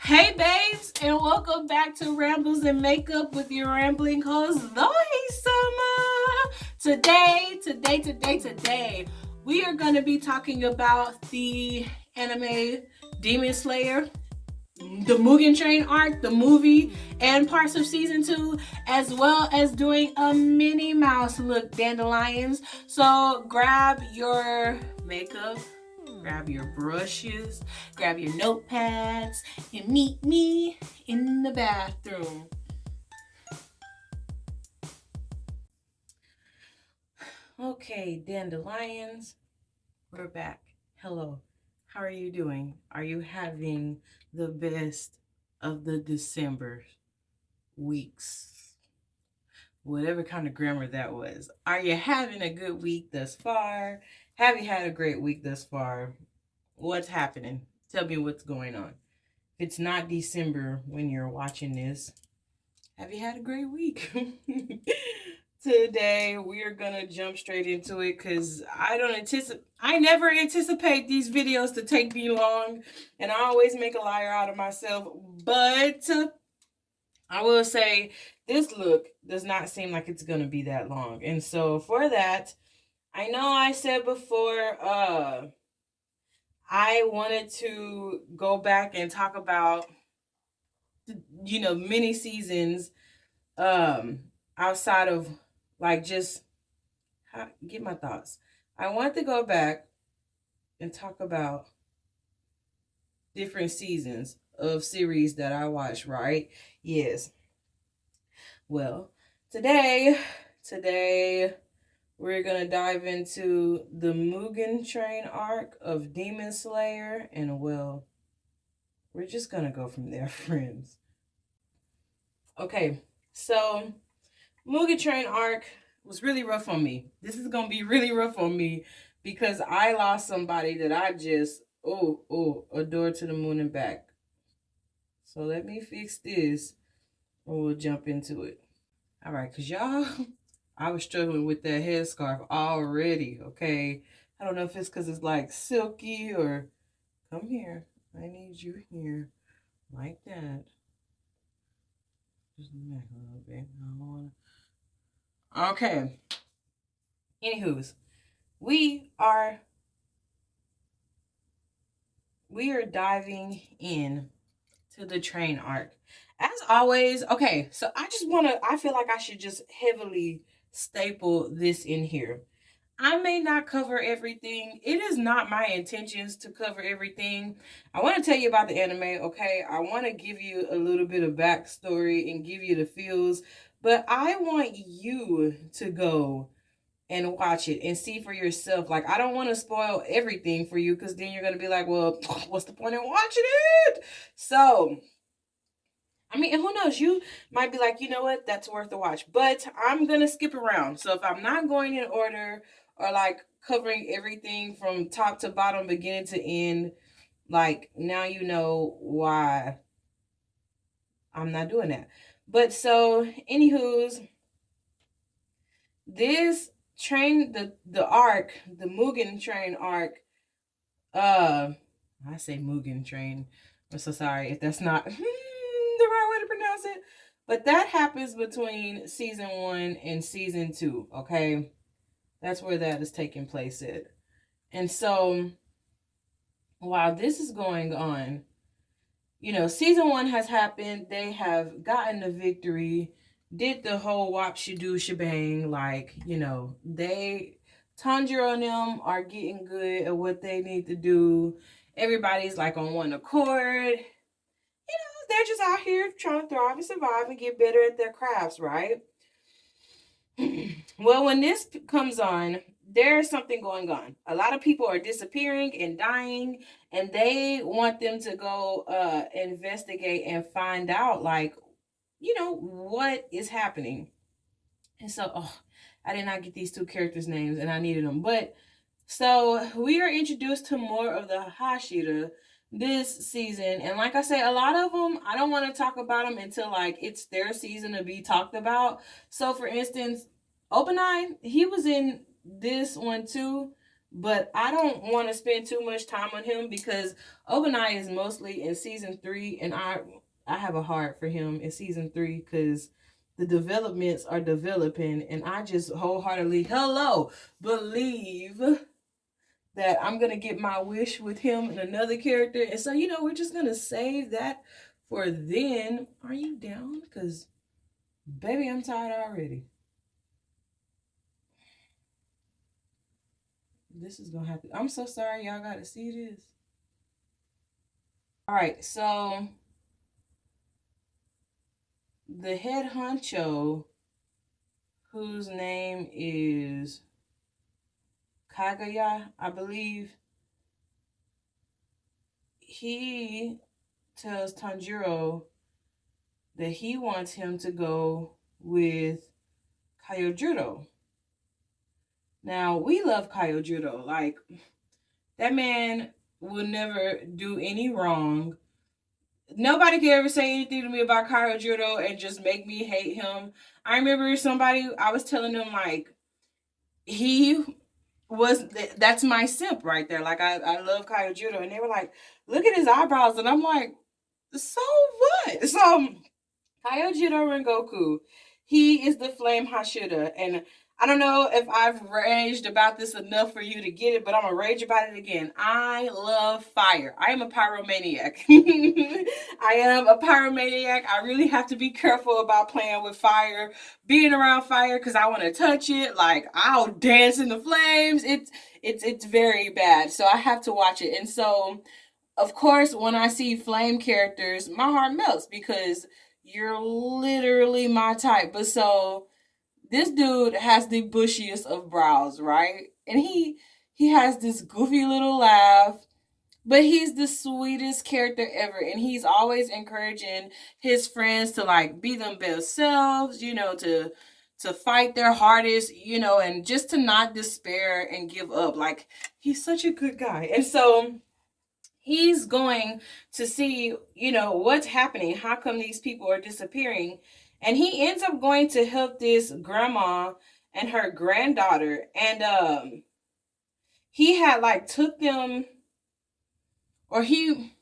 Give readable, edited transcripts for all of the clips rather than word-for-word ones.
Hey babes, and welcome back to Rambles and Makeup with your rambling host, DohiSama. Today, we are going to be talking about the anime Demon Slayer, the Mugen Train arc, the movie, and parts of season 2, as well as doing a Minnie Mouse look, dandelions. So grab your makeup, grab your brushes, grab your notepads, and meet me in the bathroom. Okay, dandelions, we're back. Hello, how are you doing? Are you having the best of the December weeks? Whatever kind of grammar that was. Are you having a good week thus far? Have you had a great week thus far? What's happening? Tell me what's going on. If it's not December when you're watching this, have you had a great week? Today we are gonna jump straight into it because I never anticipate these videos to take me long, and I always make a liar out of myself. But I will say this look does not seem like it's gonna be that long, and so for that, I know I said before I wanted to go back and talk about mini seasons outside of like just get my thoughts. I want to go back and talk about different seasons of series that I watch, right? Yes. Well, today we're going to dive into the Mugen Train arc of Demon Slayer, and well, we're just going to go from there, friends. Okay, so Mugen Train arc was really rough on me. This is going to be really rough on me because I lost somebody that I just, adore to the moon and back. So let me fix this and we'll jump into it. All right, because y'all, I was struggling with that headscarf already, okay? I don't know if it's because it's like silky or... Come here. I need you here. Like that. Just back a little bit. I don't want to... Okay. Anywho's, we are diving in to the train arc. As always, okay, so I feel like I should just heavily staple this in here. I may not cover everything. It is not my intentions to cover everything. I want to tell you about the anime, okay? I want to give you a little bit of backstory and give you the feels, but I want you to go and watch it and see for yourself. Like, I don't want to spoil everything for you because then you're going to be like, well, what's the point in watching it? So, I mean, who knows? You might be like, you know what? That's worth a watch. But I'm going to skip around. So if I'm not going in order or like covering everything from top to bottom, beginning to end, like now you know why I'm not doing that. But so, anywho's, this train, the arc, the Mugen Train arc, I say Mugen Train. I'm so sorry if that's not the right way to pronounce it. But that happens between season 1 and season 2, okay? That's where that is taking place at. And so, while this is going on, season 1 has happened. They have gotten the victory, did the whole wop do shebang. Like, they, Tanjiro and them are getting good at what they need to do. Everybody's like on one accord. They're just out here trying to thrive and survive and get better at their crafts, right? Well, when this comes on, there's something going on. A lot of people are disappearing and dying, and they want them to go investigate and find out, like, what is happening. And so, I did not get these two characters' names, and I needed them. But, so, we are introduced to more of the Hashira this season. And like I said, a lot of them, I don't want to talk about them until, like, it's their season to be talked about. So, for instance, Open Eye, he was in this one too, But I don't want to spend too much time on him because Obanai is mostly in season 3, and I have a heart for him in season 3 because the developments are developing, and I just wholeheartedly believe that I'm gonna get my wish with him and another character. And so, we're just gonna save that for then. Are you down? Because baby, I'm tired already. This is gonna happen. I'm so sorry y'all gotta see this. All right, so the head honcho, whose name is Kagaya, I believe, he tells Tanjiro that he wants him to go with Kyojuro. Now, we love Kyojuro. Like, that man will never do any wrong. Nobody can ever say anything to me about Kyojuro and just make me hate him. I remember somebody, I was telling them, like, he was, that's my simp right there. Like, I love Kyojuro. And they were like, look at his eyebrows. And I'm like, so what? So, Kyojuro Rengoku, he is the Flame Hashira. And I don't know if I've raged about this enough for you to get it, but I'm going to rage about it again. I love fire. I am a pyromaniac. I am a pyromaniac. I really have to be careful about playing with fire, being around fire, because I want to touch it. Like, I'll dance in the flames. It's very bad. So I have to watch it. And so, of course, when I see flame characters, my heart melts because you're literally my type. But so this dude has the bushiest of brows, right? And he has this goofy little laugh, but he's the sweetest character ever. And he's always encouraging his friends to like be them best selves, to fight their hardest, and just to not despair and give up. Like, he's such a good guy. And so he's going to see, what's happening. How come these people are disappearing? And he ends up going to help this grandma and her granddaughter. And he had like took them, or he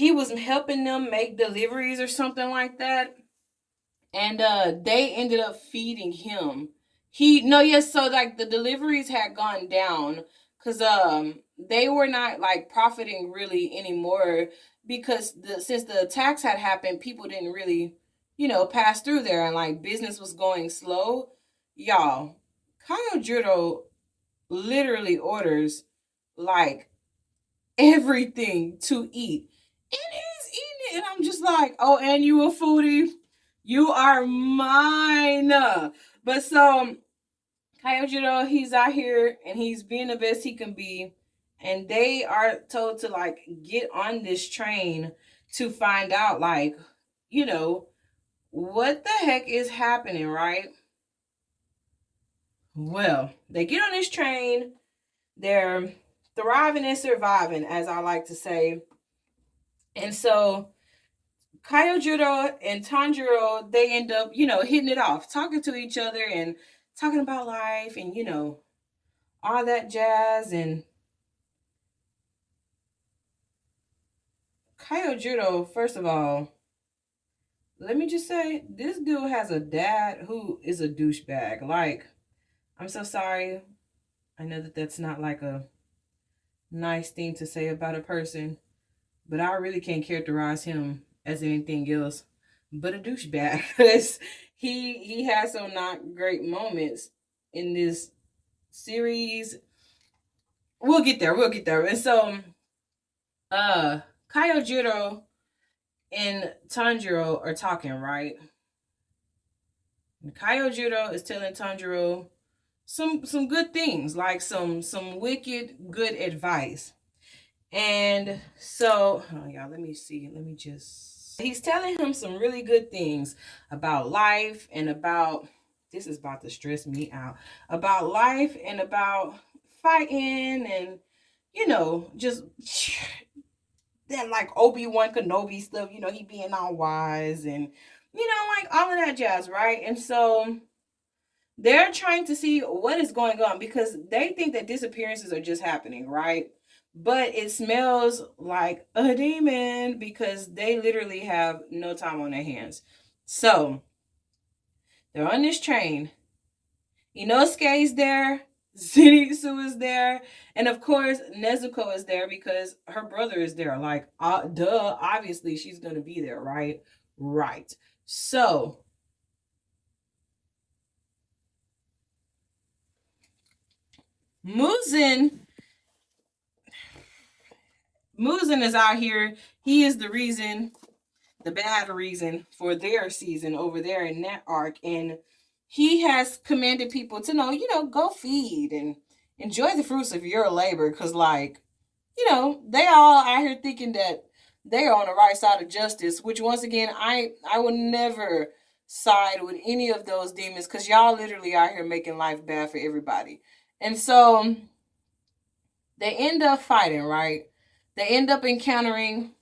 was helping them make deliveries or something like that. And they ended up feeding him. So like the deliveries had gone down because they were not like profiting really anymore because since the attacks had happened, people didn't really, pass through there, and like business was going slow. Y'all, Kyojuro literally orders like everything to eat, and he's eating it, and I'm just like, oh, and you a foodie? You are mine. But so Kyojuro, he's out here and he's being the best he can be. And they are told to like get on this train to find out, like, what the heck is happening, right? Well, they get on this train. They're thriving and surviving, as I like to say. And so Kyojuro and Tanjiro, they end up, hitting it off, talking to each other and talking about life and, all that jazz. And Kyojuro, first of all, let me just say, this dude has a dad who is a douchebag. Like, I'm so sorry. I know that that's not like a nice thing to say about a person, but I really can't characterize him as anything else but a douchebag because he has some not great moments in this series. We'll get there. And so Kyojuro and Tanjiro are talking, right? And Kyojuro is telling Tanjiro some good things, like some wicked good advice. And so, y'all, let me see. Let me just. He's telling him some really good things about life and about. This is about to stress me out. About life and about fighting and, just that like Obi-Wan Kenobi stuff. He being all wise and, like all of that jazz, right? And so They're trying to see what is going on because they think that disappearances are just happening, right? But it smells like a demon because they literally have no time on their hands. So they're on this train. Inosuke is there. Zenitsu is there. And of course, Nezuko is there because her brother is there. Like, duh, obviously she's going to be there, right? Right. So, Muzen Muzen is out here. He is the reason, the bad reason for their season over there in that arc. And he has commanded people to know, go feed and enjoy the fruits of your labor. Cause like, they all out here thinking that they're on the right side of justice, which once again, I would never side with any of those demons because y'all literally out here making life bad for everybody. And so they end up fighting, right? They end up encountering.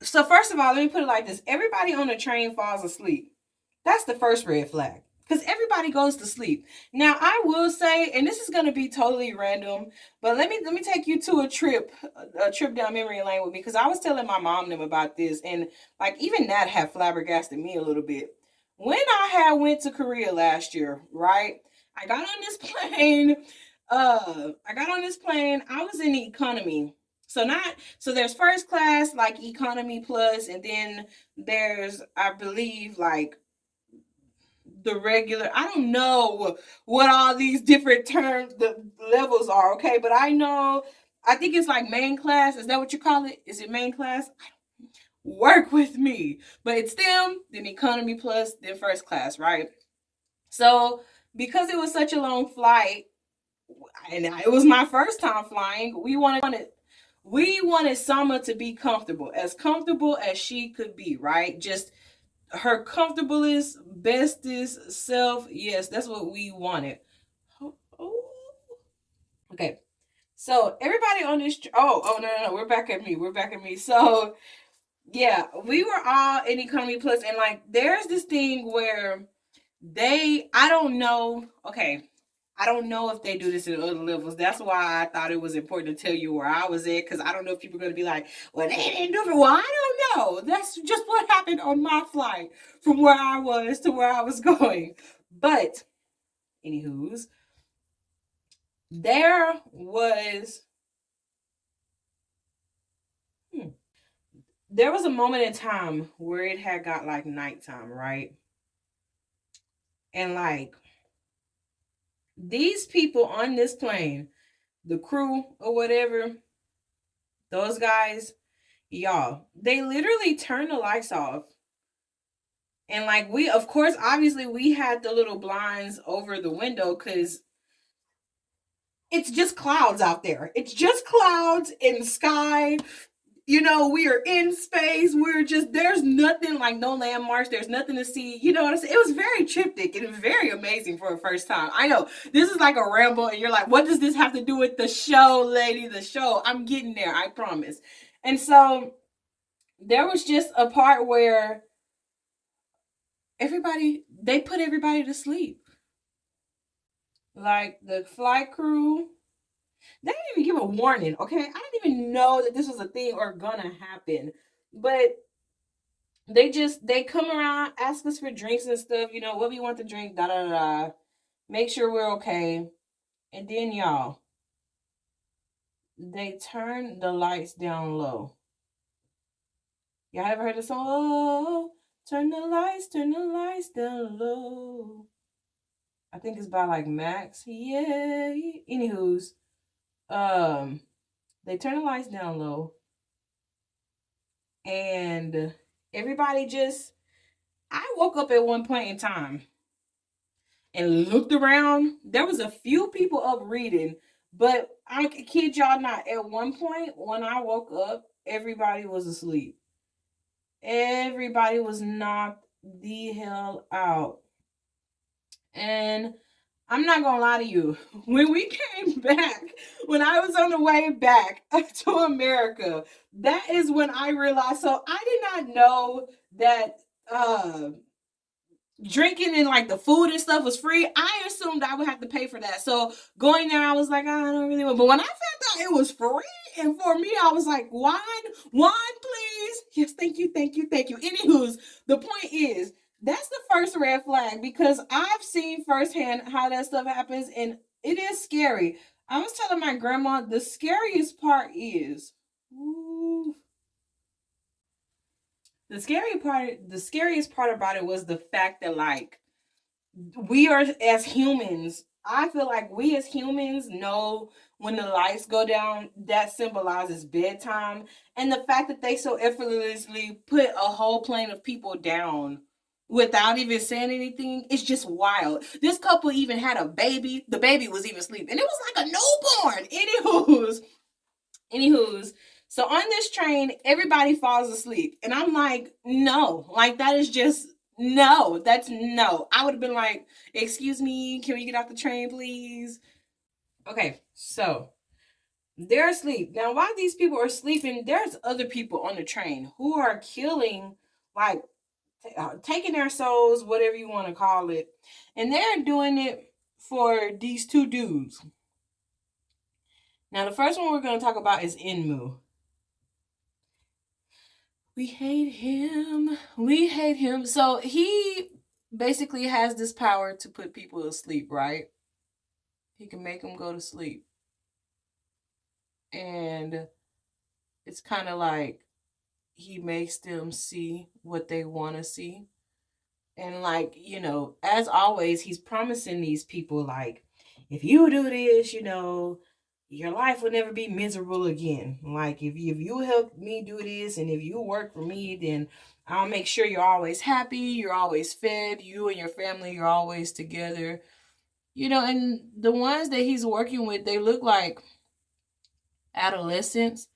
So first of all, let me put it like this: everybody on the train falls asleep. That's the first red flag because everybody goes to sleep. Now I will say, and this is going to be totally random, but let me take you to a trip down memory lane with me because I was telling my mom them about this, and like even that had flabbergasted me a little bit. When I had went to Korea last year, right? I got on this plane. I got on this plane. I was in economy. So there's first class, like economy plus, and then there's, I believe, like the regular. I don't know what all these different terms, the levels are, okay? But I think it's like main class. Is that what you call it? Is it main class? Work with me. But it's them, then economy plus, then first class, right? So because it was such a long flight, and it was my first time flying, we wanted Sama to be comfortable as she could be, right? Just her comfortablest, bestest self. Yes, that's what we wanted. Oh. Okay. So everybody on this. Oh, no. We're back at me. So yeah, we were all in economy plus, and like, there's this thing where I don't know. Okay. I don't know if they do this in other levels. That's why I thought it was important to tell you where I was at, because I don't know if people are going to be like, well, they didn't do it. Well, I don't know. That's just what happened on my flight from where I was to where I was going. But, anywho's, there was, there was a moment in time where it had got like nighttime, right? And like, these people on this plane, the crew or whatever, those guys, y'all, they literally turned the lights off. And like, we, of course, obviously we had the little blinds over the window because it's just clouds out there. It's just clouds in the sky. We are in space. We're just, there's nothing, like no landmarks. There's nothing to see. You know what I'm saying? It was very triptych and very amazing for a first time. I know this is like a ramble, and you're like, what does this have to do with the show, lady? The show. I'm getting there. I promise. And so there was just a part where they put everybody to sleep. Like the flight crew, they didn't even give a warning, okay? I didn't even know that this was a thing or gonna happen. But they come around, ask us for drinks and stuff, what we want to drink, da da da. Make sure we're okay. And then y'all, they turn the lights down low. Y'all ever heard the song? Oh, turn the lights down low. I think it's by like Max. Yeah. Anywho's, um, they turn the lights down low, and everybody just. I woke up at one point in time and looked around. There was a few people up reading, but I kid y'all not. At one point, when I woke up, everybody was asleep. Everybody was knocked the hell out. And I'm not gonna lie to you. When we came back, when I was on the way back to America, that is when I realized. So I did not know that drinking and like the food and stuff was free, I assumed I would have to pay for that. So going there, I was like, I don't really want. But when I found out it was free, and for me, I was like, wine, please. Yes, thank you, thank you, thank you. Anywho's, the point is, that's the first red flag because I've seen firsthand how that stuff happens, and it is scary. I was telling my grandma the scariest part is. Ooh, the scariest part about it was the fact that like we are as humans, I feel like we as humans know when the lights go down, that symbolizes bedtime. And the fact that they so effortlessly put a whole plane of people down without even saying anything, it's just wild. This couple even had a baby. The baby was even asleep. And it was like a newborn. Anywho's. So on this train, everybody falls asleep. And I'm like, no. Like that is just no. That's no. I would have been like, excuse me, can we get off the train, please? Okay, so they're asleep. Now, while these people are sleeping, there's other people on the train who are killing, like, taking their souls, whatever you want to call it. And they're doing it for these two dudes. Now, the first one we're going to talk about is Enmu. We hate him. We hate him. So he basically has this power to put people to sleep, right? He can make them go to sleep. And it's kind of like he makes them see what they want to see. And like, you know, as always, he's promising these people like, if you do this, you know, your life will never be miserable again. Like if you help me do this and if you work for me, then I'll make sure you're always happy, you're always fed, you and your family, you're always together. You know, and the ones that he's working with, they look like adolescents.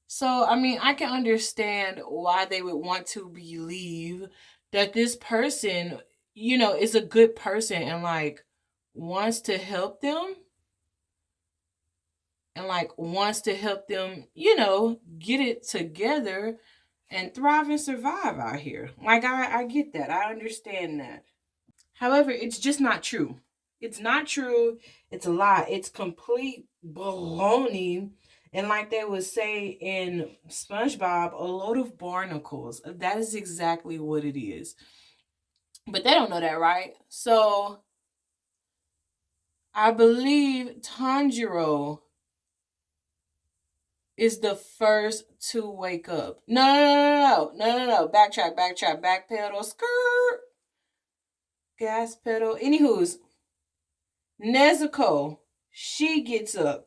So, I mean, I can understand why they would want to believe that this person, you know, is a good person and like wants to help them and like wants to help them, you know, get it together and thrive and survive out here. Like I get that. I understand that. However, it's just not true. It's not true. It's a lie. It's complete baloney. And like they would say in SpongeBob, a load of barnacles. That is exactly what it is. But they don't know that, right? So I believe Tanjiro is the first to wake up. No. Backtrack, backpedal, skirt, gas pedal. Anywho's, Nezuko, she gets up,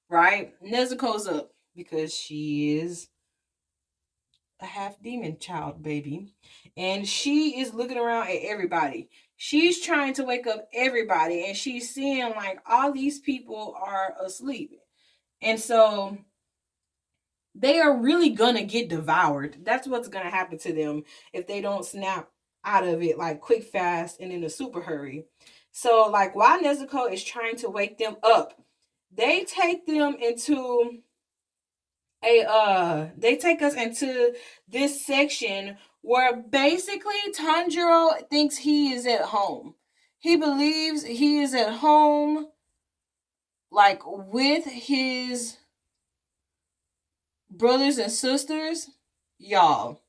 right? Nezuko's up because she is a half demon child, baby. And she is looking around at everybody. She's trying to wake up everybody, and she's seeing like all these people are asleep. And so they are really gonna get devoured. That's what's gonna happen to them if they don't snap out of it like quick, fast, and in a super hurry. So, like, while Nezuko is trying to wake them up, they take them into they take us into this section where basically Tanjiro thinks he is at home. He believes he is at home, like with his brothers and sisters. Y'all,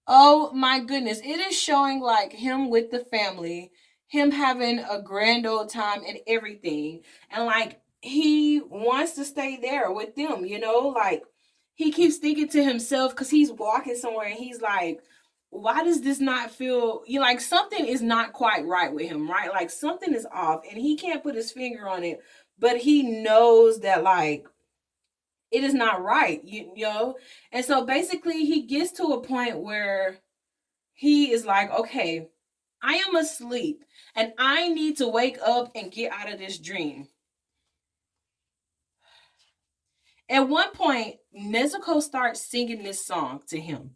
oh my goodness, it is showing like him with the family, him having a grand old time and everything. And like he wants to stay there with them, you know? Like he keeps thinking to himself because he's walking somewhere and he's like, why does this not feel, you like something is not quite right with him, right? Like something is off and he can't put his finger on it, but he knows that like it is not right, you know? And so basically he gets to a point where he is like, okay, I am asleep and I need to wake up and get out of this dream. At one point, Nezuko starts singing this song to him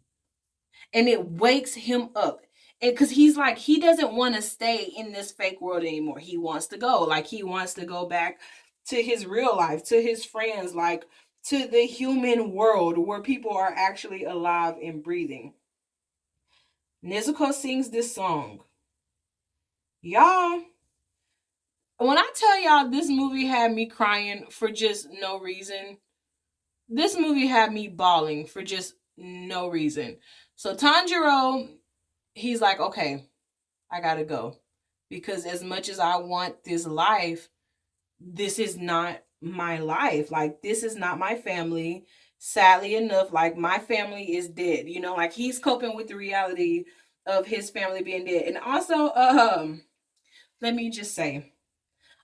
and it wakes him up. And because he's like, he doesn't want to stay in this fake world anymore. He wants to go. Like, he wants to go back to his real life, to his friends, like to the human world where people are actually alive and breathing. Nezuko sings this song. Y'all, when I tell y'all this movie had me crying for just no reason, this movie had me bawling for just no reason. So Tanjiro, he's like, okay, I gotta go. Because as much as I want this life, this is not my life. Like, this is not my family. Sadly enough, like, my family is dead. You know, like, he's coping with the reality of his family being dead. And also, let me just say,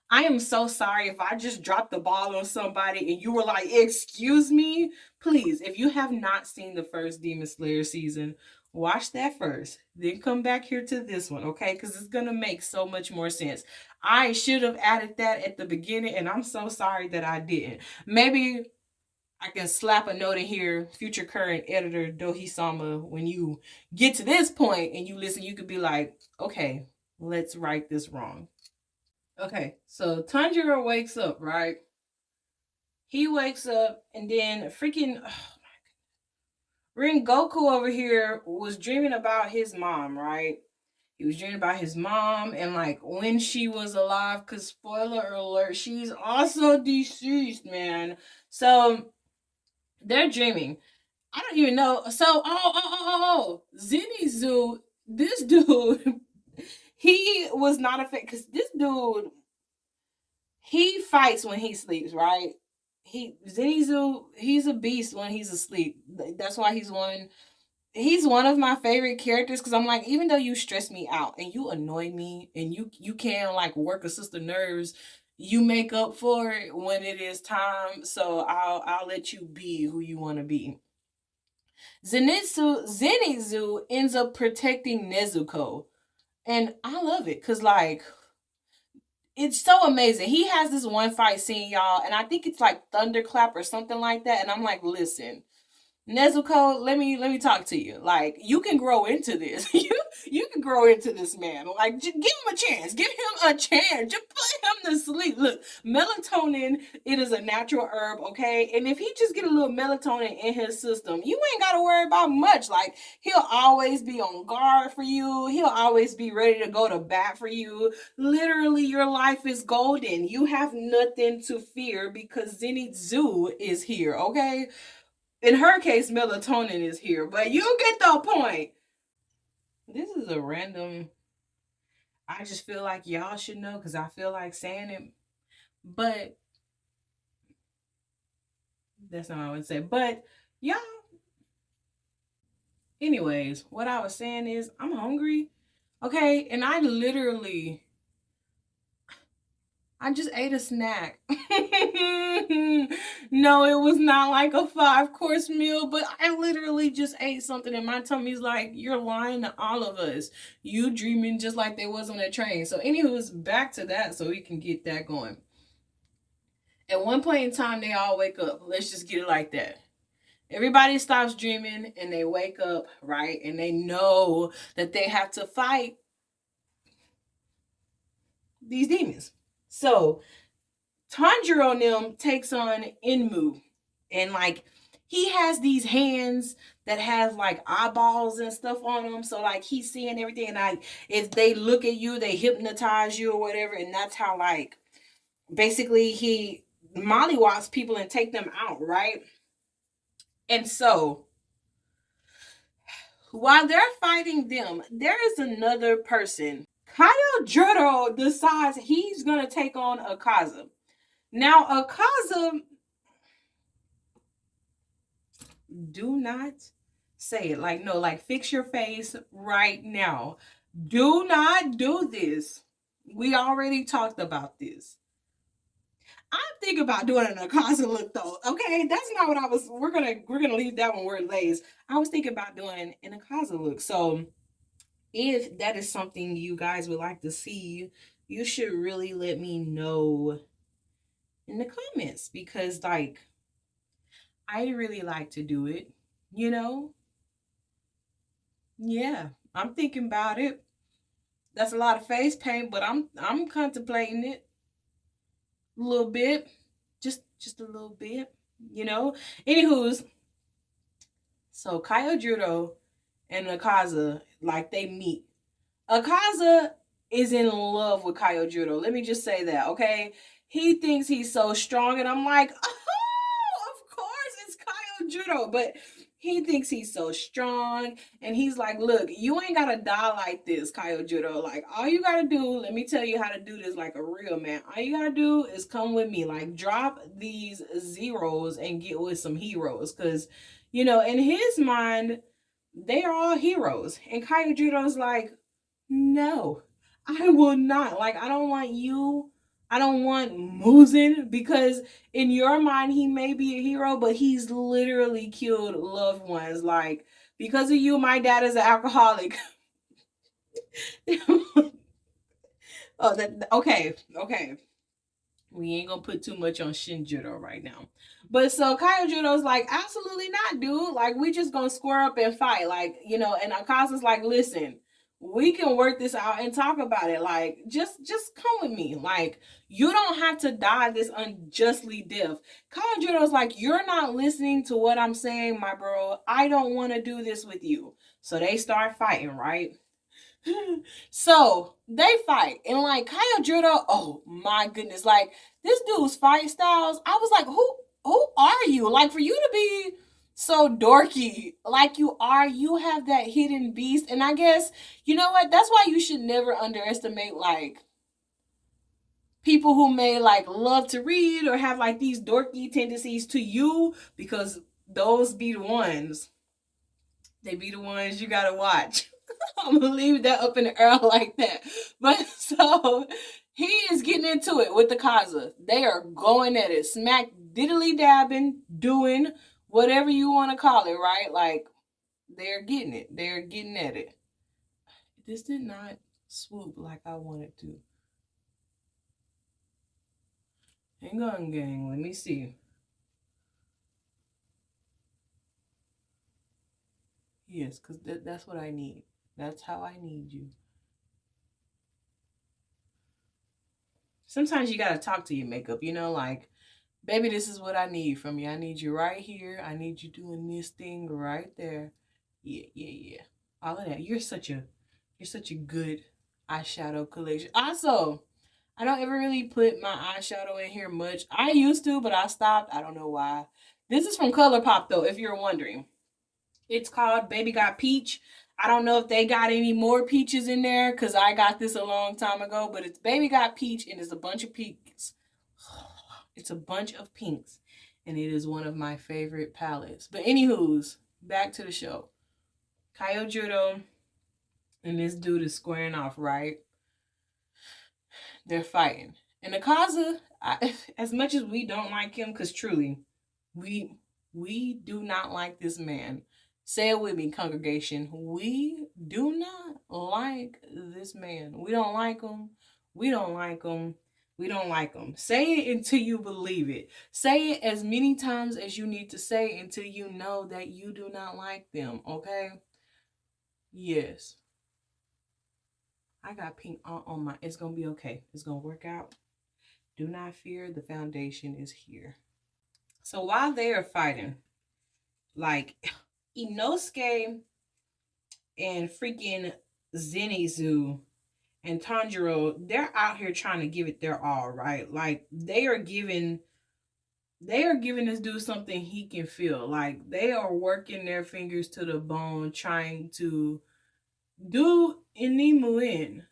I am so sorry if I just dropped the ball on somebody and you were like, excuse me. Please, if you have not seen the first Demon Slayer season, watch that first. Then come back here to this one, okay? Because it's going to make so much more sense. I should have added that at the beginning, and I'm so sorry that I didn't. Maybe I can slap a note in here, future current editor DohiSama, when you get to this point and you listen, you could be like, okay, let's right this wrong. Okay, so Tanjiro wakes up, right? He wakes up and then freaking Goku over here was dreaming about his mom, right? He was dreaming about his mom and like when she was alive, because spoiler alert, she's also deceased, man. So they're dreaming. I don't even know. So, Zenitsu, this dude, he was not affected because this dude, he fights when he sleeps, right? Zenitsu, he's a beast when he's asleep. That's why he's one of my favorite characters because I'm like, even though you stress me out and you annoy me and you can like work a sister nerves, you make up for it when it is time. So I'll let you be who you want to be. Zenitsu ends up protecting Nezuko. And I love it because like it's so amazing. He has this one fight scene, y'all, and I think it's like Thunderclap or something like that. And I'm like, listen, Nezuko, let me talk to you. Like, you can grow into this. You can grow into this, man. Like, give him a chance. Give him a chance. Just put him to sleep. Look, melatonin, it is a natural herb, okay? And if he just get a little melatonin in his system, you ain't got to worry about much. Like, he'll always be on guard for you. He'll always be ready to go to bat for you. Literally, your life is golden. You have nothing to fear because Zenitsu is here, okay? In her case, melatonin is here, but you get the point. This is a random. I just feel like y'all should know because I feel like saying it, but that's not what I would say. But y'all, anyways, what I was saying is I'm hungry, okay, and I just ate a snack. No, it was not like a 5-course meal, but I literally just ate something and my tummy's like, you're lying to all of us. You dreaming just like they was on that train. So anywho, it's back to that so we can get that going. At one point in time, they all wake up. Let's just get it like that. Everybody stops dreaming and they wake up, right? And they know that they have to fight these demons. So Tanjiro and them takes on Enmu. And like he has these hands that have like eyeballs and stuff on them. So like he's seeing everything. And like if they look at you, they hypnotize you or whatever. And that's how like basically he mollywops people and take them out, right? And so while they're fighting them, there is another person. Kyojuro decides he's gonna take on Akaza. Now, Akaza, do not say it. Like, no, like, fix your face right now. Do not do this. We already talked about this. I'm thinking about doing an Akaza look though. Okay, that's not what I was. We're gonna leave that one where it lays. I was thinking about doing an Akaza look. So if that is something you guys would like to see, you should really let me know in the comments because like I really like to do it, you know? Yeah, I'm thinking about it. That's a lot of face paint, but I'm contemplating it a little bit. Just a little bit, you know? Anywho's, so Kyojuro and Akaza, like they meet. Akaza is in love with Kyojuro. Let me just say that, okay? He thinks he's so strong, and I'm like, oh, of course it's Kyojuro, but he thinks he's so strong, and he's like, look, you ain't gotta die like this, Kyojuro. Like, all you gotta do, let me tell you how to do this like a real man. All you gotta do is come with me. Like, drop these zeros and get with some heroes. Because, you know, in his mind, they are all heroes. And Kyojuro's like, no, I will not. Like, I don't want you. I don't want Mugen, because in your mind he may be a hero, but he's literally killed loved ones. Like, because of you, my dad is an alcoholic. Oh, that okay, okay. We ain't gonna put too much on Shinjiro right now. But so Kyojudo's like, absolutely not, dude. Like, we just gonna square up and fight. Like, you know, and Akaza's like, listen, we can work this out and talk about it. Like, just come with me. Like, you don't have to die this unjustly death. Kyojudo's like, you're not listening to what I'm saying, my bro. I don't want to do this with you. So they start fighting, right? So they fight, and like Kyojuro, oh my goodness, like this dude's fight styles. I was like, who are you? Like, for you to be so dorky like you are, you have that hidden beast. And I guess, you know what? That's why you should never underestimate like people who may like love to read or have like these dorky tendencies to you, because those be the ones. They be the ones you gotta watch. I'm gonna leave that up in the air like that. But so he is getting into it with the Akaza. They are going at it, smack diddly dabbing, doing whatever you want to call it, right? Like, they're getting it. They're getting at it. This did not swoop like I wanted to. Hang on, gang. Let me see. Yes, because that's what I need. That's how I need you. Sometimes you gotta talk to your makeup, you know, like, baby, this is what I need from you. I need you right here. I need you doing this thing right there. Yeah, yeah, yeah. All of that. You're such a good eyeshadow collection. Also, I don't ever really put my eyeshadow in here much. I used to, but I stopped. I don't know why. This is from ColourPop though, if you're wondering. It's called Baby Got Peach. I don't know if they got any more peaches in there, because I got this a long time ago, but it's Baby Got Peach, and it's a bunch of pinks. It's a bunch of pinks, and it is one of my favorite palettes. But anywho's, back to the show. Kyojuro and this dude is squaring off, right? They're fighting. And Akaza, as much as we don't like him, because truly, we do not like this man. Say it with me, congregation. We do not like this man. We don't like him. We don't like him. We don't like him. Say it until you believe it. Say it as many times as you need to say until you know that you do not like them, okay? Yes. I got pink on my... It's going to be okay. It's going to work out. Do not fear. The foundation is here. So while they are fighting, like, Inosuke and freaking Zenitsu and Tanjiro, they're out here trying to give it their all, right? Like, they are giving this dude something he can feel. Like, they are working their fingers to the bone, trying to do Inimu in.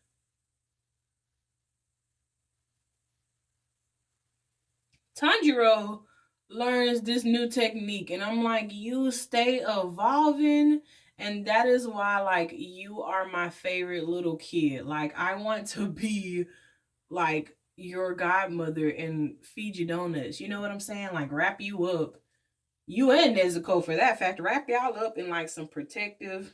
Tanjiro learns this new technique, and I'm like, you stay evolving, and that is why, like, you are my favorite little kid. Like, I want to be like your godmother and feed you donuts. You know what I'm saying? Like, wrap you up. You and Nezuko, for that fact, wrap y'all up in like some protective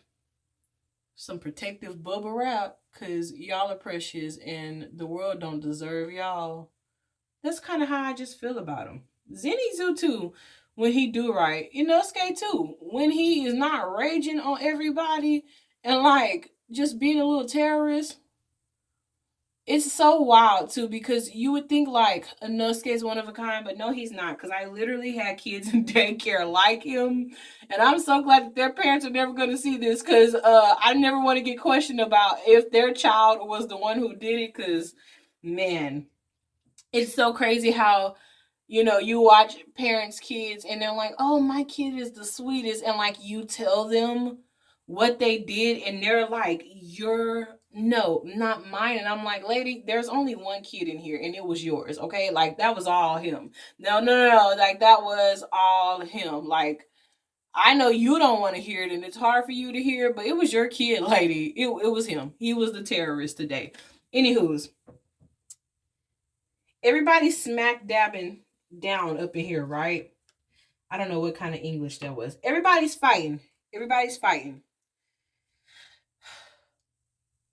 bubble wrap, because y'all are precious and the world don't deserve y'all. That's kind of how I just feel about him. Zenitsu too, when he do right. Inosuke too, when he is not raging on everybody and like just being a little terrorist. It's so wild too, because you would think like Inosuke is one of a kind, but no, he's not. Because I literally had kids in daycare like him, and I'm so glad that their parents are never going to see this. Because I never want to get questioned about if their child was the one who did it. Because man, it's so crazy how you watch parents' kids and they're like, "Oh, my kid is the sweetest," and like you tell them what they did, and they're like, "You're no, not mine." And I'm like, "Lady, there's only one kid in here, and it was yours, okay? Like that was all him. No, no, no, no. Like that was all him. Like." I know you don't want to hear it, and it's hard for you to hear, but it was your kid, lady. It was him. He was the terrorist today. Anywho's, everybody's smack dabbing down up in here, right? I don't know what kind of English that was. Everybody's fighting. Everybody's fighting.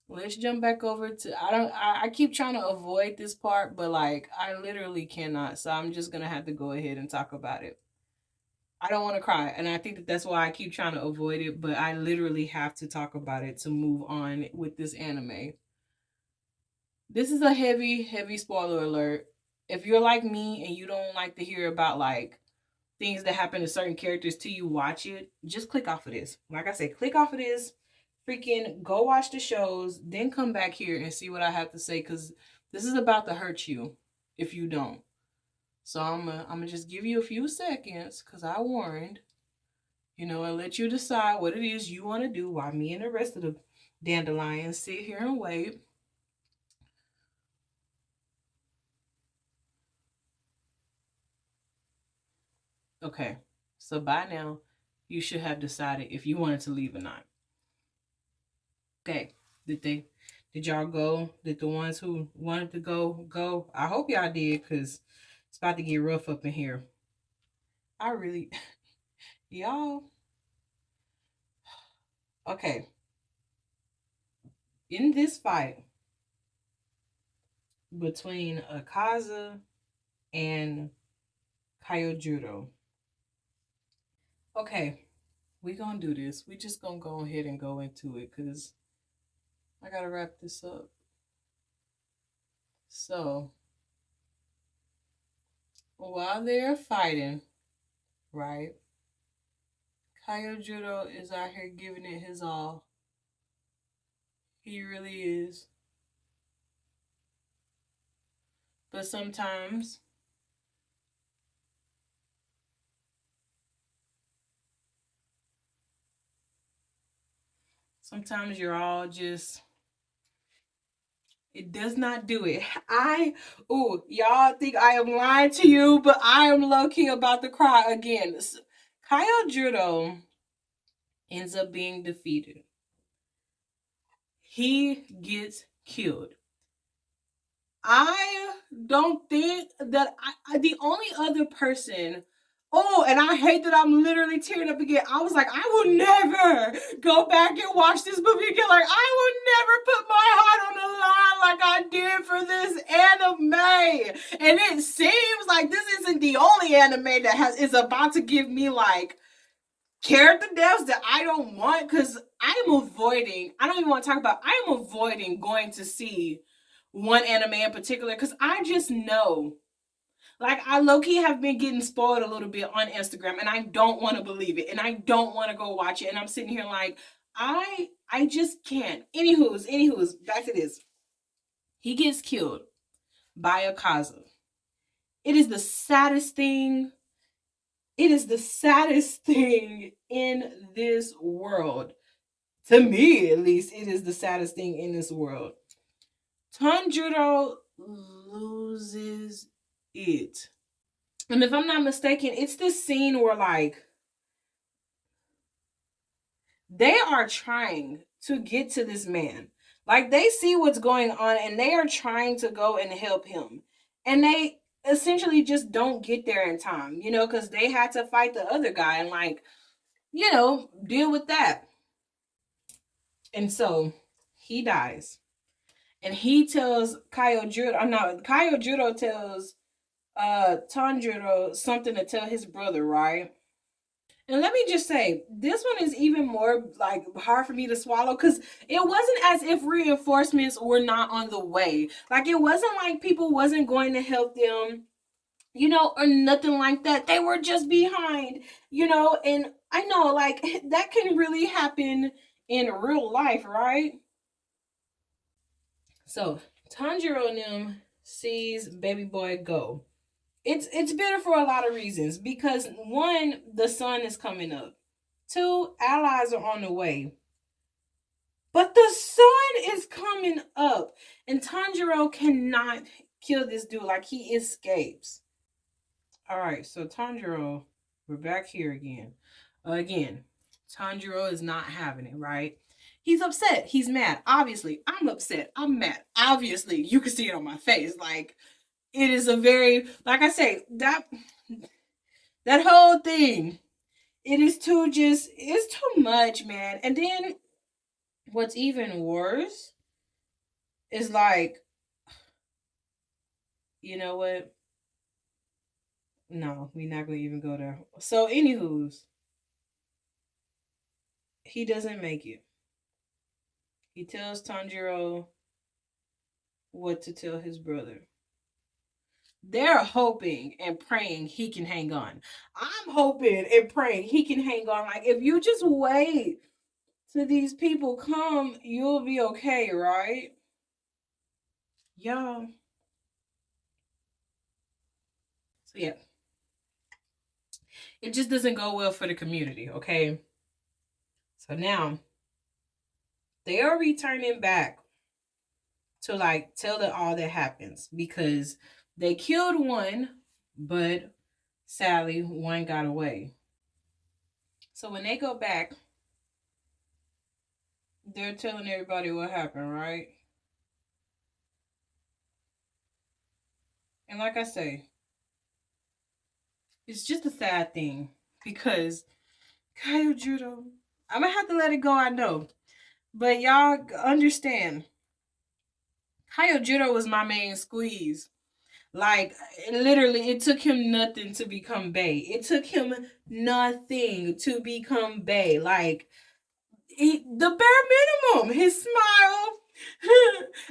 Let's jump back over to I keep trying to avoid this part, but like I literally cannot. So I'm just gonna have to go ahead and talk about it. I don't want to cry, and I think that that's why I keep trying to avoid it, but I literally have to talk about it to move on with this anime. This is a heavy, heavy spoiler alert. If you're like me and you don't like to hear about like things that happen to certain characters till you watch it, just click off of this. Like I said, click off of this, freaking go watch the shows, then come back here and see what I have to say, because this is about to hurt you if you don't. So I'm gonna just give you a few seconds because I warned, and let you decide what it is you want to do while me and the rest of the dandelions sit here and wait. Okay, so by now you should have decided if you wanted to leave or not. Okay, did y'all go? Did the ones who wanted to go? I hope y'all did, because it's about to get rough up in here. I really y'all. Okay. In this fight between Akaza and Kyojuro. Okay, we gonna do this. We just gonna go ahead and go into it, because I gotta wrap this up. So while they're fighting, right? Kyojuro is out here giving it his all. He really is. But sometimes you're all just, it does not do it. Y'all think I am lying to you, but I am low key about to cry again. Kyojuro ends up being defeated. He gets killed. I don't think that the only other person. Oh, and I hate that I'm literally tearing up again. I was like, I will never go back and watch this movie again. Like, I will never put my heart on the line like I did for this anime. And it seems like this isn't the only anime that is about to give me like character deaths that I don't want, because I'm avoiding. I don't even want to talk about. I'm avoiding going to see one anime in particular, because I just know, like, I low key have been getting spoiled a little bit on Instagram, and I don't want to believe it, and I don't want to go watch it, and I'm sitting here like, I just can't. Anywho's, back to this. He gets killed by Akaza. It is the saddest thing. It is the saddest thing in this world. To me, at least, it is the saddest thing in this world. Tanjiro loses it. And if I'm not mistaken, it's this scene where like they are trying to get to this man. Like they see what's going on and they are trying to go and help him. And they essentially just don't get there in time, because they had to fight the other guy and like, deal with that. And so he dies. And he tells Kyojuro tells Tanjiro something to tell his brother, right? And let me just say, this one is even more like hard for me to swallow because it wasn't as if reinforcements were not on the way. Like it wasn't like people wasn't going to help them, or nothing like that. They were just behind, and I know like that can really happen in real life, right? So Tanjiro and them sees baby boy go. It's bitter for a lot of reasons because one, the sun is coming up. Two, allies are on the way. But the sun is coming up, and Tanjiro cannot kill this dude. Like he escapes. All right, so Tanjiro, we're back here again. Again, Tanjiro is not having it, right? He's upset. He's mad. Obviously, I'm upset. I'm mad. Obviously, you can see it on my face. Like it is a very, like I say, that whole thing. It is too just. It's too much, man. And then what's even worse is like, you know what? No, we're not gonna even go there. So, anywho's, he doesn't make it. He tells Tanjiro what to tell his brother. They're hoping and praying he can hang on. I'm hoping and praying he can hang on. Like, if you just wait till these people come, you'll be okay, right? Y'all. So, yeah. It just doesn't go well for the community, okay? So now they are returning back to like tell that all that happens because they killed one, but sadly one got away. So when they go back, they're telling everybody what happened, right? And like I say, it's just a sad thing because Kyojuro, I'm gonna have to let it go, I know. But y'all understand, Kyojuro was my main squeeze. Like literally, it took him nothing to become Bay. It took him nothing to become Bay. Like the bare minimum, his smile.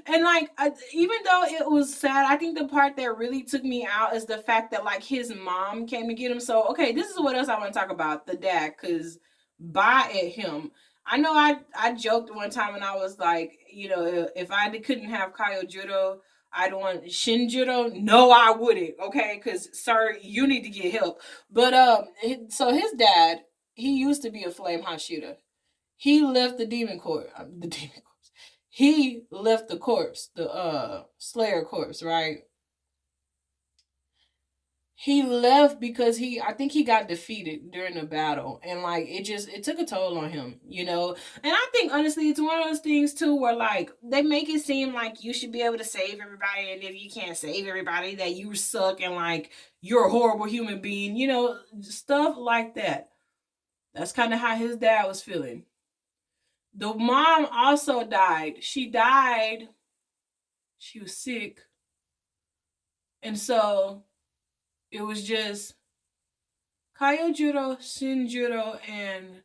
And like even though it was sad, I think the part that really took me out is the fact that like his mom came to get him. So okay, this is what else I want to talk about, the dad, because bye at him. I know I joked one time and I was like, if I couldn't have Kyojuro, I'd want Shinjiro. No, I wouldn't. Okay, because sir, you need to get help. But so his dad, he used to be a flame hot shooter. He left the demon corpse. The demon corpse. He left the corpse, the Slayer corpse, right? He left because I think he got defeated during the battle, and like it took a toll on him, And I think honestly, it's one of those things too where like they make it seem like you should be able to save everybody, and if you can't save everybody, that you suck and like you're a horrible human being, stuff like that. That's kind of how his dad was feeling. The mom also died. She died. She was sick. And so it was just Kyojuro, Shinjiro, and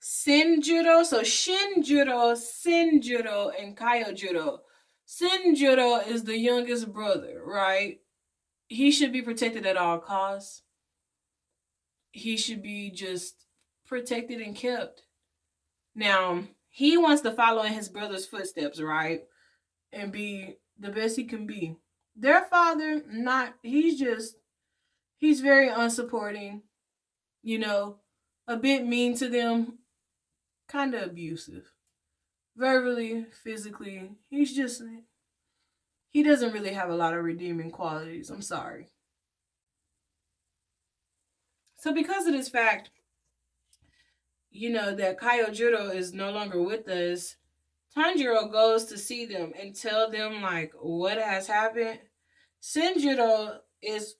Sinjiro. So Shinjiro, Sinjiro, and Kyojuro. Sinjiro is the youngest brother, right? He should be protected at all costs. He should be just protected and kept. Now, he wants to follow in his brother's footsteps, right? And be the best he can be. Their father, he's very unsupporting, a bit mean to them, kind of abusive. Verbally, physically, he doesn't really have a lot of redeeming qualities. I'm sorry. So because of this fact, that Kyojuro is no longer with us, Tanjiro goes to see them and tell them like what has happened. Senjiro is,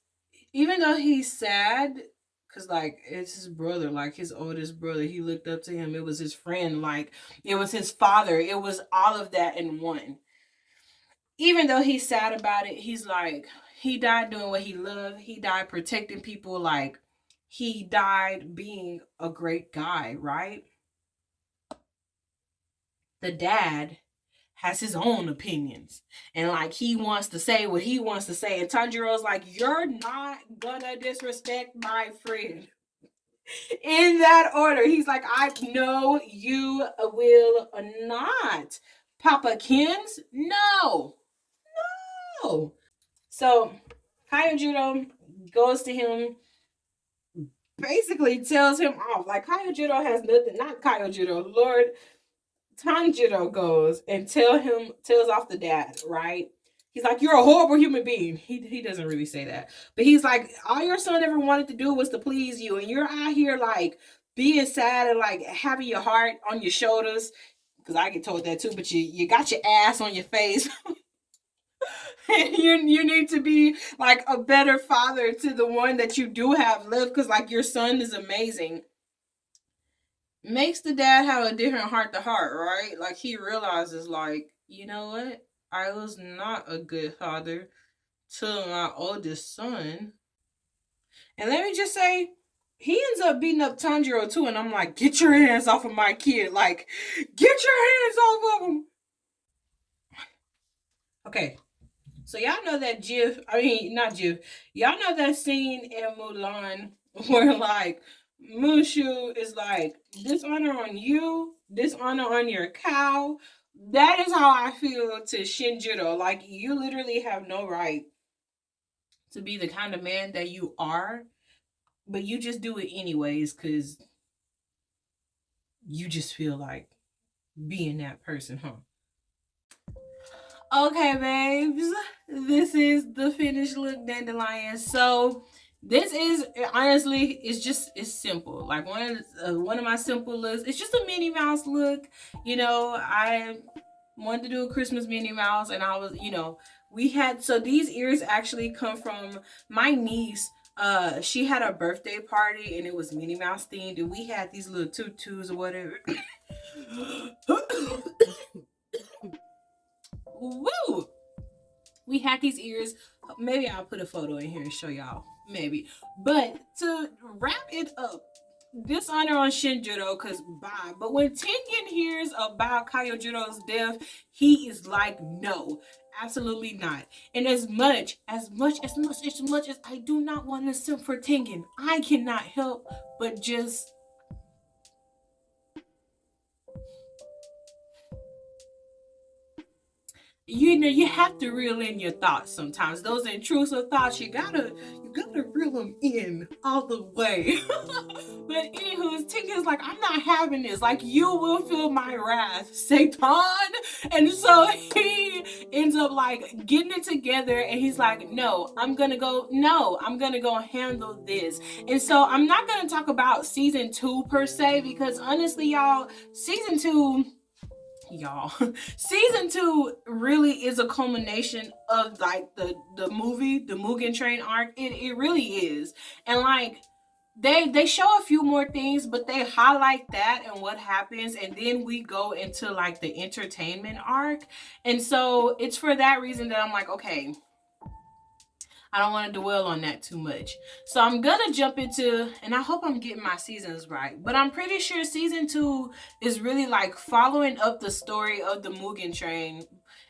even though he's sad, cause like it's his brother, like his oldest brother, he looked up to him. It was his friend, like it was his father. It was all of that in one. Even though he's sad about it, he's like he died doing what he loved. He died protecting people. Like, he died being a great guy, right? The dad has his own opinions, and like, he wants to say what he wants to say, and Tanjiro's like, you're not gonna disrespect my friend. In that order, he's like, I know you will not. Papa Ken's, no. So Kaiojudo goes to him, basically tells him off. Like, Kaiojudo has nothing, not Kaiojudo, Lord Tanjiro goes and tells off the dad, right? He's like, you're a horrible human being. He doesn't really say that. But he's like, all your son ever wanted to do was to please you. And you're out here like being sad and like having your heart on your shoulders. Because I get told that too, but you got your ass on your face. you need to be like a better father to the one that you do have left, because like your son is amazing. Makes the dad have a different heart to heart, right? Like, he realizes, like, you know what? I was not a good father to my oldest son. And let me just say, he ends up beating up Tanjiro too, and I'm like, get your hands off of my kid. Like, get your hands off of him. Okay. So y'all know that y'all know that scene in Mulan where like Mushu is like, dishonor on you, dishonor on your cow. That is how I feel to Shinjiro. Like, you literally have no right to be the kind of man that you are, but you just do it anyways because you just feel like being that person, huh? Okay, babes, this is the finished look, dandelion. So this is, honestly, it's simple. Like, one of my simple looks. It's just a Minnie Mouse look. You know, I wanted to do a Christmas Minnie Mouse, and I was, we had, so these ears actually come from my niece. She had a birthday party and it was Minnie Mouse themed, and we had these little tutus or whatever. Woo! We had these ears. Maybe I'll put a photo in here and show y'all. Maybe. But to wrap it up, dishonor on Shinjiro, because bye. But when Tengen hears about Kaiojudo's death, he is like, no, absolutely not. And as much as I do not want to simp for Tengen, I cannot help but just you have to reel in your thoughts sometimes. Those intrusive thoughts, you gotta reel them in all the way. But anywho, Tengen's like, I'm not having this. Like, you will feel my wrath, Satan. And so he ends up like getting it together, and he's like, no, I'm gonna go handle this. And so I'm not gonna talk about season 2 per se, because honestly, season 2 really is a culmination of like the movie, the Mugen Train arc. It really is. And like, they show a few more things, but they highlight that and what happens, and then we go into like the entertainment arc. And so it's for that reason that I'm like, okay, I don't want to dwell on that too much. So I'm gonna jump into, and I hope I'm getting my seasons right, but I'm pretty sure season 2 is really like following up the story of the Mugen Train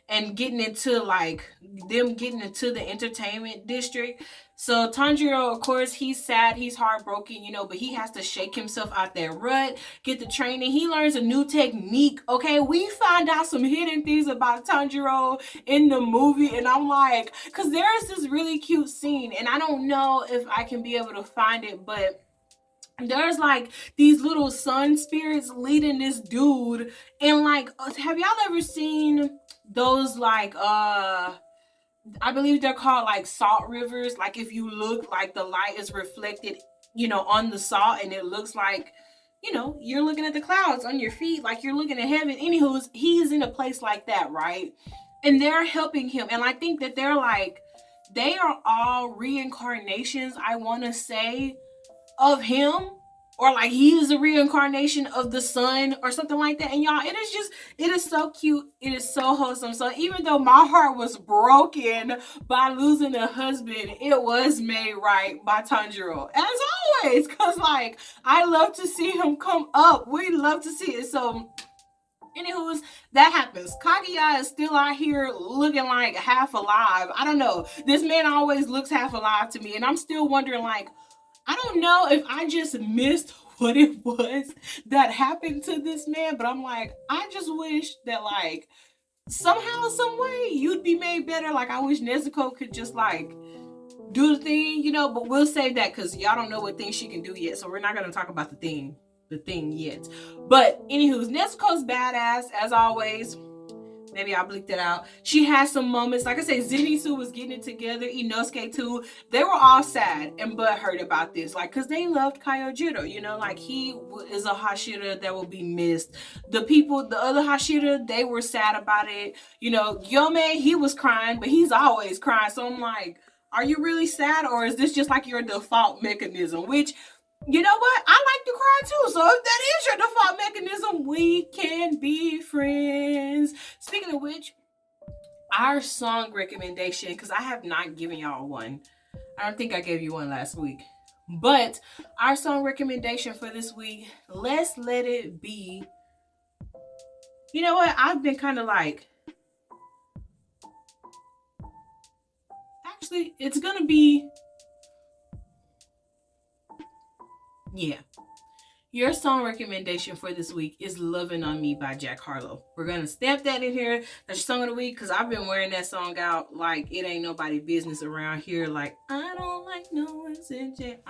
and getting into like them getting into the entertainment district. So Tanjiro, of course, he's sad, he's heartbroken, but he has to shake himself out that rut, get the training. He learns a new technique. Okay, we find out some hidden things about Tanjiro in the movie, and I'm like, because there is this really cute scene, and I don't know if I can be able to find it, but there's like these little sun spirits leading this dude, and like, have y'all ever seen those like I believe they're called like salt rivers? Like, if you look, like the light is reflected on the salt, and it looks like you're looking at the clouds on your feet, like you're looking at heaven. Anywho, he's in a place like that, right? And they're helping him, and I think that they are all reincarnations, I want to say, of him. or like he is a reincarnation of the sun or something like that. And y'all, it is so cute. It is so wholesome. So even though my heart was broken by losing a husband, it was made right by Tanjiro, as always, because like I love to see him come up. We love to see it. So anywho's, that happens. Kaguya is still out here looking like half alive. I don't know. This man always looks half alive to me, and I'm still wondering, like, I don't know if I just missed what it was that happened to this man, but I'm like, I just wish that, like, somehow, some way, you'd be made better. Like, I wish Nezuko could just, like, do the thing, you know, but we'll save that because y'all don't know what thing she can do yet, so we're not going to talk about the thing yet. But anywho, Nezuko's badass, as always. Maybe I bleeped it out. She has some moments. Like I said, Zenitsu was getting it together. Inosuke too. They were all sad and butthurt about this. Like, because they loved Kyojiro. You know, like he is a Hashira that will be missed. The other Hashira, they were sad about it. You know, Yome, he was crying, but he's always crying. So I'm like, are you really sad? Or is this just like your default mechanism? Which, you know what? I like to cry too. So if that is your default mechanism, we can be friends. Speaking of which, our song recommendation, because I have not given y'all one. I don't think I gave you one last week. But our song recommendation for this week, Let's Let It Be. You know what? I've been kind of like, actually, it's going to be, yeah. Your song recommendation for this week is Lovin' On Me by Jack Harlow. We're going to stamp that in here. That's your song of the week, because I've been wearing that song out like it ain't nobody business around here. Like, I don't like no one said Jack.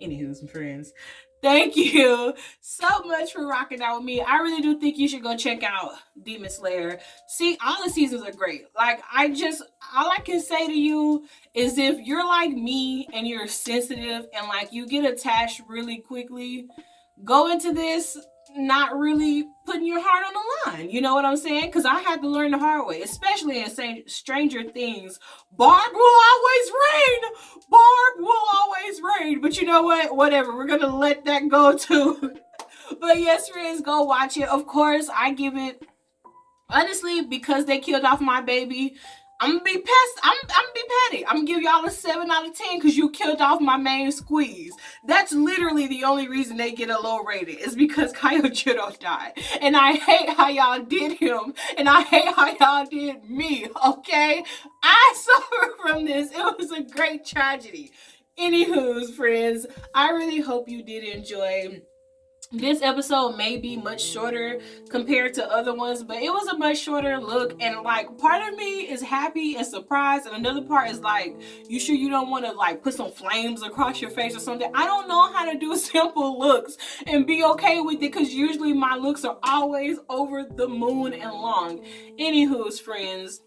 Anywho's, friends. Thank you so much for rocking out with me. I really do think you should go check out Demon Slayer. See, all the seasons are great. Like, all I can say to you is if you're like me and you're sensitive and like you get attached really quickly, go into this not really putting your heart on the line. You know what I'm saying? Because I had to learn the hard way, especially in Stranger Things. Barb will always reign. Barb will always reign. But you know what? Whatever. We're going to let that go too. But yes, friends, go watch it. Of course, I give it, honestly, because they killed off my baby, I'm gonna be pissed. I'm gonna be petty. I'm gonna give y'all a 7 out of 10 because you killed off my main squeeze. That's literally the only reason they get a low rating, is because Kyojiro died. And I hate how y'all did him. And I hate how y'all did me, okay? I suffer from this. It was a great tragedy. Anywho's, friends, I really hope you did enjoy. This episode may be much shorter compared to other ones, but it was a much shorter look, and like part of me is happy and surprised, and another part is like, you sure you don't want to like put some flames across your face or something? I don't know how to do simple looks and be okay with it, because usually my looks are always over the moon and long. Anywho's, friends,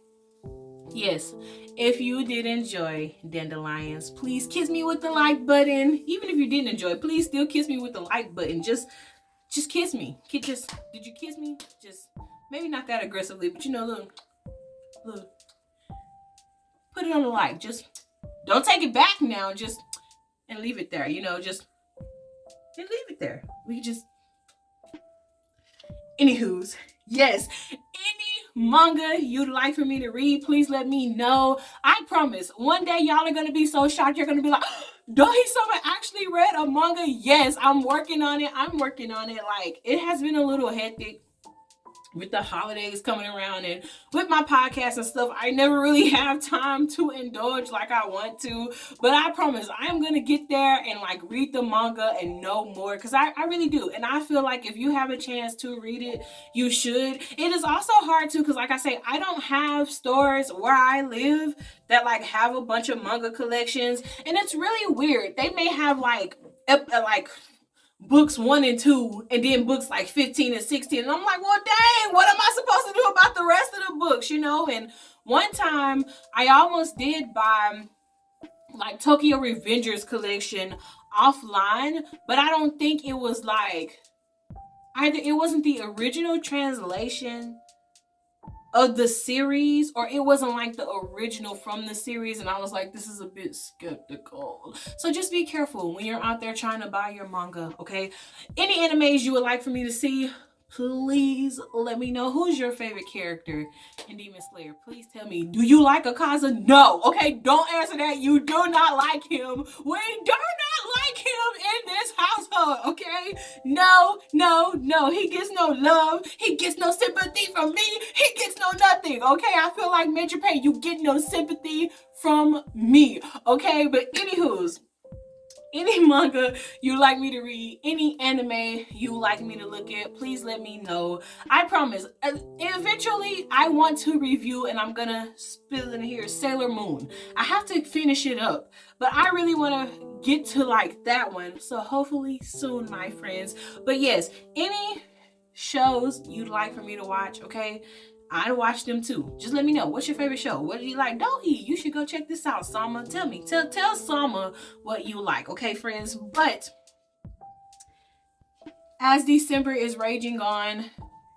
yes, if you did enjoy Dandelions, please kiss me with the like button. Even if you didn't enjoy, please still kiss me with the like button. Just kiss me. Did you kiss me? Just, maybe not that aggressively, but you know, look, put it on the like. Just don't take it back now. Just, and leave it there. You know, just, and leave it there. We just, anywho's, yes, any manga you'd like for me to read, please let me know. I promise, one day y'all are gonna be so shocked. You're gonna be like, DohiSama actually read a manga. Yes, I'm working on it. Like, it has been a little hectic with the holidays coming around and with my podcast and stuff. I never really have time to indulge like I want to, but I promise I'm gonna get there and like read the manga and know more, because I really do. And I feel like if you have a chance to read it, you should. It is also hard too, because like I say, I don't have stores where I live that like have a bunch of manga collections, and it's really weird. They may have like books 1 and 2, and then books like 15 and 16. And I'm like, well, dang, what am I supposed to do about the rest of the books, you know? And one time I almost did buy like Tokyo Revengers collection offline, but I don't think it was like, either it wasn't the original translation of the series, or it wasn't like the original from the series, and I was like, this is a bit skeptical. So just be careful when you're out there trying to buy your manga, okay? Any animes you would like for me to see, please let me know. Who's your favorite character in Demon Slayer? Please tell me. Do you like Akaza? No. Okay, don't answer that. You do not like him. We do not like him in this household, okay? No, no, no. He gets no love. He gets no sympathy from me. He gets no nothing, okay? I feel like Major Pay, you get no sympathy from me, okay? But anywho's, any manga you like me to read, any anime you like me to look at, please let me know. I promise, eventually I want to review, and I'm gonna spill in here, Sailor Moon. I have to finish it up, but I really want to get to like that one, so hopefully soon, my friends. But yes, any shows you'd like for me to watch, okay? I watch them too. Just let me know. What's your favorite show? What do you like? Dohi, you should go check this out, Sama. Tell me. Tell Sama what you like, okay, friends? But as December is raging on,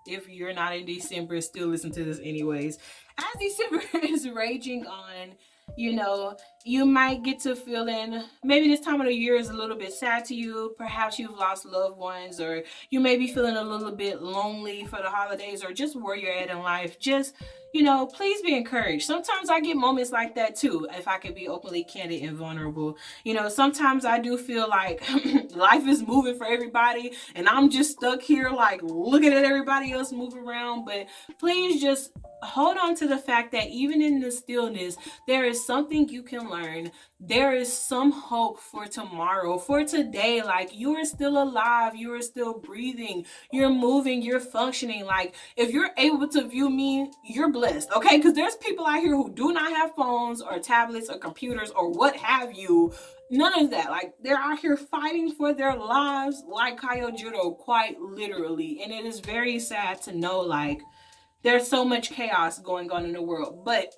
if you're not in December, still listen to this anyways. As December is raging on, you know, you might get to feeling, maybe this time of the year is a little bit sad to you. Perhaps you've lost loved ones, or you may be feeling a little bit lonely for the holidays, or just where you're at in life. Just, you know, please be encouraged. Sometimes I get moments like that too, if I can be openly candid and vulnerable. You know, sometimes I do feel like life is moving for everybody, and I'm just stuck here like looking at everybody else move around. But please just hold on to the fact that even in the stillness, there is something you can learn. There is some hope for tomorrow, for today. Like, you are still alive, you are still breathing, you're moving, you're functioning. Like, if you're able to view me, you're blessed, okay? Because there's people out here who do not have phones or tablets or computers or what have you. None of that. Like, they're out here fighting for their lives like Kyojuro, quite literally. And it is very sad to know, like, there's so much chaos going on in the world. But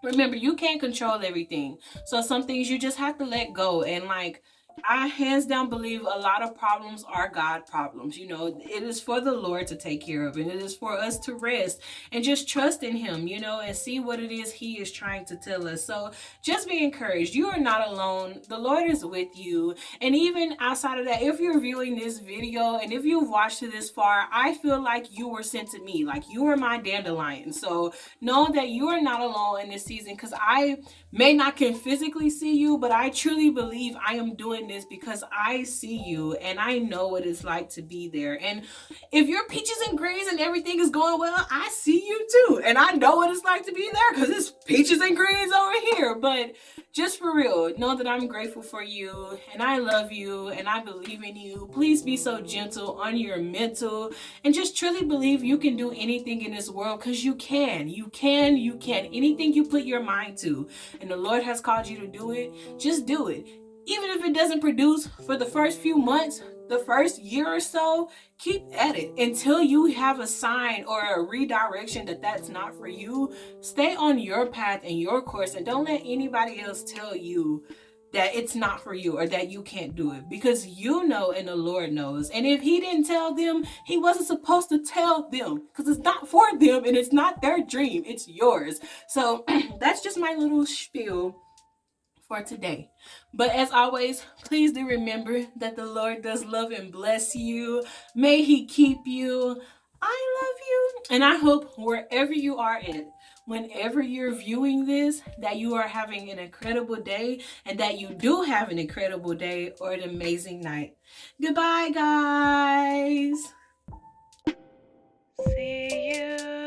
remember, you can't control everything. So some things you just have to let go. And like, I hands down believe a lot of problems are God problems. You know, it is for the Lord to take care of, and it is for us to rest and just trust in him, you know, and see what it is he is trying to tell us. So just be encouraged. You are not alone. The Lord is with you. And even outside of that, if you're viewing this video and if you've watched to this far, I feel like you were sent to me, like you are my dandelion. So know that you are not alone in this season, because I may not can physically see you, but I truly believe I am doing this because I see you and I know what it's like to be there. And if you're peaches and greens and everything is going well, I see you too, and I know what it's like to be there, because it's peaches and greens over here. But just for real, know that I'm grateful for you, and I love you, and I believe in you. Please be so gentle on your mental, and just truly believe you can do anything in this world, because you can. Anything you put your mind to, and the Lord has called you to do it, just do it. Even if it doesn't produce for the first few months, the first year or so, keep at it until you have a sign or a redirection that that's not for you. Stay on your path and your course, and don't let anybody else tell you that it's not for you or that you can't do it, because you know and the Lord knows. And if he didn't tell them, he wasn't supposed to tell them, because it's not for them and it's not their dream, it's yours. So that's just my little spiel for today. But as always, please do remember that the Lord does love and bless you. May he keep you. I love you, and I hope wherever you are at, whenever you're viewing this, that you are having an incredible day, and that you do have an incredible day or an amazing night. Goodbye, guys. See you.